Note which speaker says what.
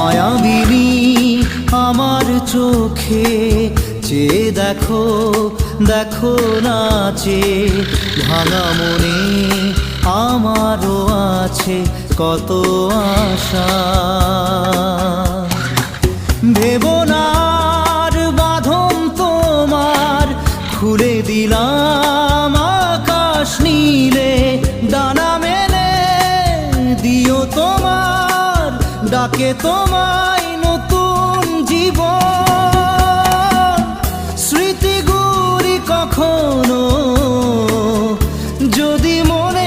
Speaker 1: মায়াবিনী আমার চোখে চেয়ে দেখো, দেখো নাচে ভাঙা মনে আমারও আছে কত আশা। ভেবনার বাঁধন তোমার খুলে দিলাম আকাশ নীলে, ডানা মেলে দিও তোমার ডাকে তোমায় নতুন জীবন। স্মৃতিগুলি কখনো যদি মনে